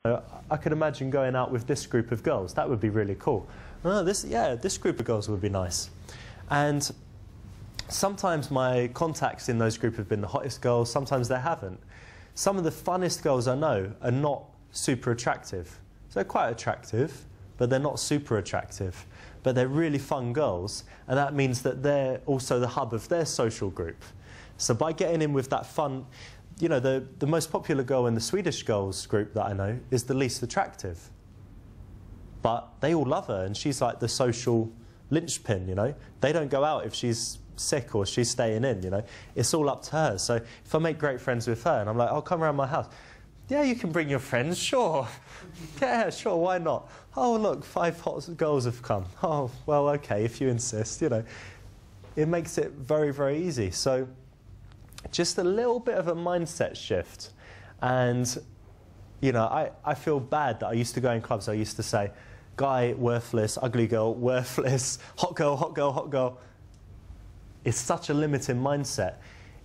I could imagine going out with this group of girls. That would be really cool. Oh, this group of girls would be nice. And sometimes my contacts in those groups have been the hottest girls, sometimes they haven't. Some of the funnest girls I know are not super attractive. So they're quite attractive, but they're not super attractive. But they're really fun girls, and that means that they're also the hub of their social group. So by getting in with that fun, you know, the most popular girl in the Swedish girls group that I know is the least attractive. But they all love her, and she's like the social linchpin, you know. They don't go out if she's sick or she's staying in, you know. It's all up to her. So if I make great friends with her and I'm like, oh, come around my house. Yeah, you can bring your friends, sure. Yeah, sure, why not? Oh, look, 5 hot girls have come. Oh, well, okay, if you insist, you know. It makes it very, very easy. So just a little bit of a mindset shift. And, you know, I feel bad that I used to go in clubs. I used to say, guy, worthless, ugly girl, worthless, hot girl, hot girl, hot girl. It's such a limiting mindset.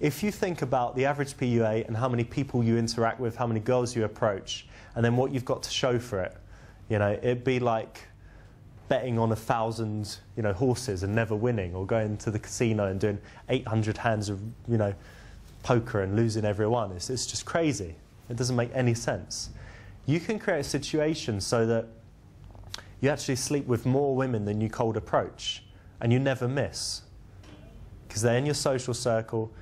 If you think about the average PUA and how many people you interact with, how many girls you approach, and then what you've got to show for it, you know, it'd be like betting on 1,000, you know, horses and never winning, or going to the casino and doing 800 hands of, you know, poker and losing every one. It's just crazy. It doesn't make any sense. You can create a situation so that you actually sleep with more women than you cold approach, and you never miss. Because they're in your social circle,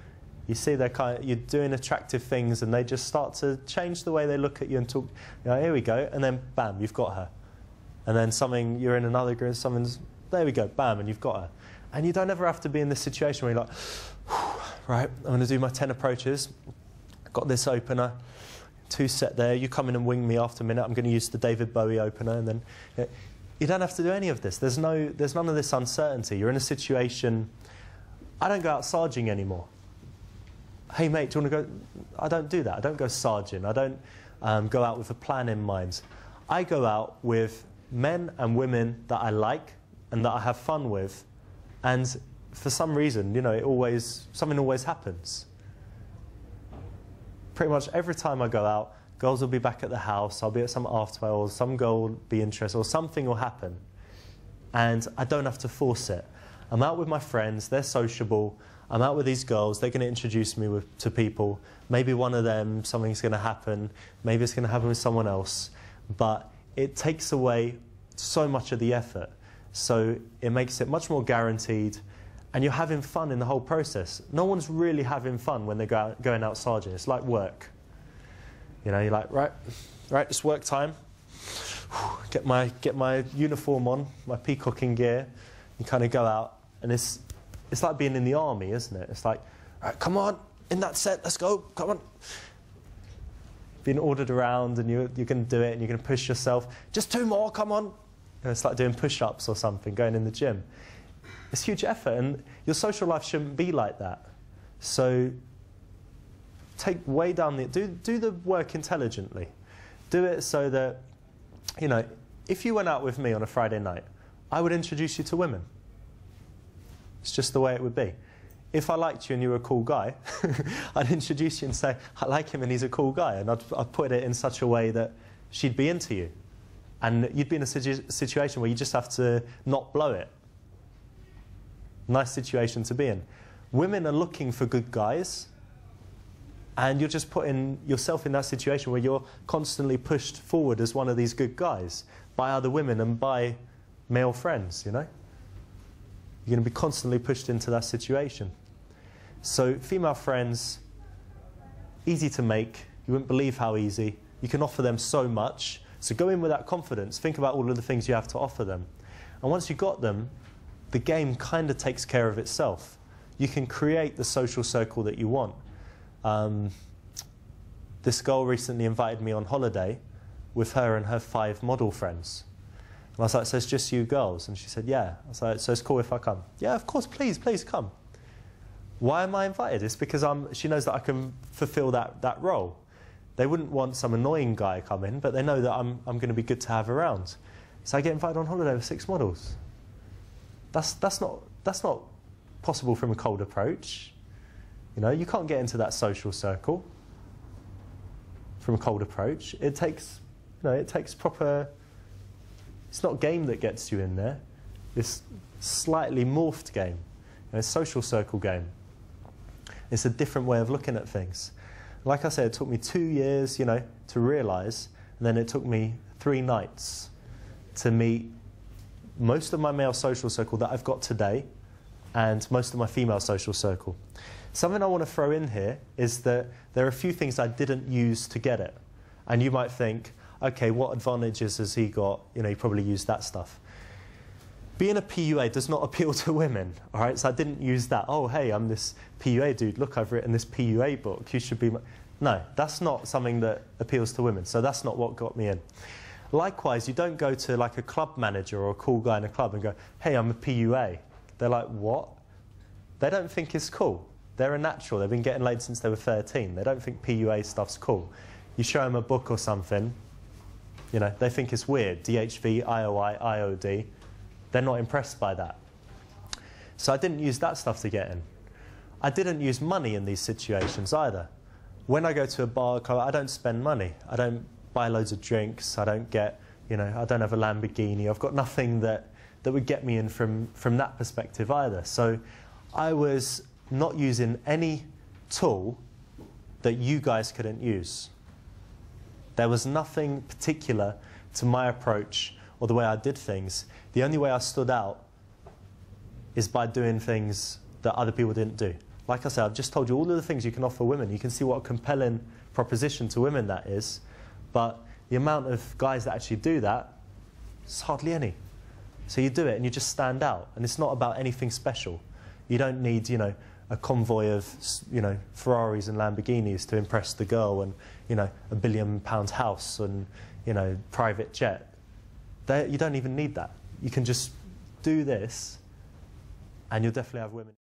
you see you're doing attractive things, and they just start to change the way they look at you and talk. You know, here we go, and then bam, you've got her. And then you're in another group, there we go, bam, and you've got her. And you don't ever have to be in this situation where you're like, right, I'm going to do my 10 approaches. Got this opener, 2 set there. You come in and wing me after a minute. I'm going to use the David Bowie opener, and then you don't have to do any of this. There's none of this uncertainty. You're in a situation. I don't go out sarging anymore. Hey mate, do you want to go? I don't do that. I don't go sarging. I don't go out with a plan in mind. I go out with men and women that I like and that I have fun with, and for some reason, you know, something always happens. Pretty much every time I go out, girls will be back at the house. I'll be at some after or some girl will be interested, or something will happen, and I don't have to force it. I'm out with my friends, they're sociable, I'm out with these girls, they're going to introduce me to people. Maybe one of them, something's going to happen, maybe it's going to happen with someone else, but it takes away so much of the effort. So it makes it much more guaranteed, and you're having fun in the whole process. No one's really having fun when they're going out sergeant. It's like work. You know, you're like, right, it's work time. Get my uniform on, my peacocking gear. You kind of go out, and it's like being in the army, isn't it? It's like, all right, come on, in that set, let's go, come on. Being ordered around, and you're going to do it, and you're going to push yourself. Just 2 more, come on. And it's like doing push-ups or something, going in the gym. It's huge effort, and your social life shouldn't be like that. So take way down do the work intelligently. Do it so that, you know, if you went out with me on a Friday night, I would introduce you to women. It's just the way it would be. If I liked you and you were a cool guy, I'd introduce you and say, I like him and he's a cool guy. And I'd put it in such a way that she'd be into you. And you'd be in a situation where you just have to not blow it. Nice situation to be in. Women are looking for good guys, and you're just putting yourself in that situation where you're constantly pushed forward as one of these good guys by other women and by male friends, you know? You're going to be constantly pushed into that situation. So female friends, easy to make. You wouldn't believe how easy. You can offer them so much. So go in with that confidence. Think about all of the things you have to offer them. And once you've got them, the game kind of takes care of itself. You can create the social circle that you want. This girl recently invited me on holiday with her and her 5 model friends. And I was like, so it's just you girls? And she said, yeah. I was like, so it's cool if I come? Yeah, of course, please come. Why am I invited? It's because she knows that I can fulfill that role. They wouldn't want some annoying guy coming, but they know that I'm going to be good to have around. So I get invited on holiday with 6 models. That's not possible from a cold approach. You know, you can't get into that social circle from a cold approach. It takes You know, it takes proper... It's not game that gets you in there. This slightly morphed game, a social circle game. It's a different way of looking at things. Like I said, it took me 2 years, you know, to realise, and then it took me 3 nights to meet most of my male social circle that I've got today, and most of my female social circle. Something I want to throw in here is that there are a few things I didn't use to get it. And you might think, okay, what advantages has he got? You know, he probably used that stuff. Being a PUA does not appeal to women, all right? So I didn't use that, oh, hey, I'm this PUA dude. Look, I've written this PUA book. You should be... No, that's not something that appeals to women. So that's not what got me in. Likewise, you don't go to like a club manager or a cool guy in a club and go, hey, I'm a PUA. They're like, what? They don't think it's cool. They're a natural. They've been getting laid since they were 13. They don't think PUA stuff's cool. You show them a book or something, you know, they think it's weird. DHV, IOI, IOD. They're not impressed by that. So I didn't use that stuff to get in. I didn't use money in these situations either. When I go to a bar, I don't spend money. I don't buy loads of drinks. I don't get, you know, I don't have a Lamborghini. I've got nothing that would get me in from that perspective either. So I was not using any tool that you guys couldn't use. There was nothing particular to my approach or the way I did things. The only way I stood out is by doing things that other people didn't do. Like I said, I've just told you all of the things you can offer women. You can see what a compelling proposition to women that is. But the amount of guys that actually do that, it's hardly any. So you do it and you just stand out. And it's not about anything special. You don't need, you know, a convoy of, you know, Ferraris and Lamborghinis to impress the girl and, you know, £1 billion house and, you know, private jet. You don't even need that. You can just do this and you'll definitely have women.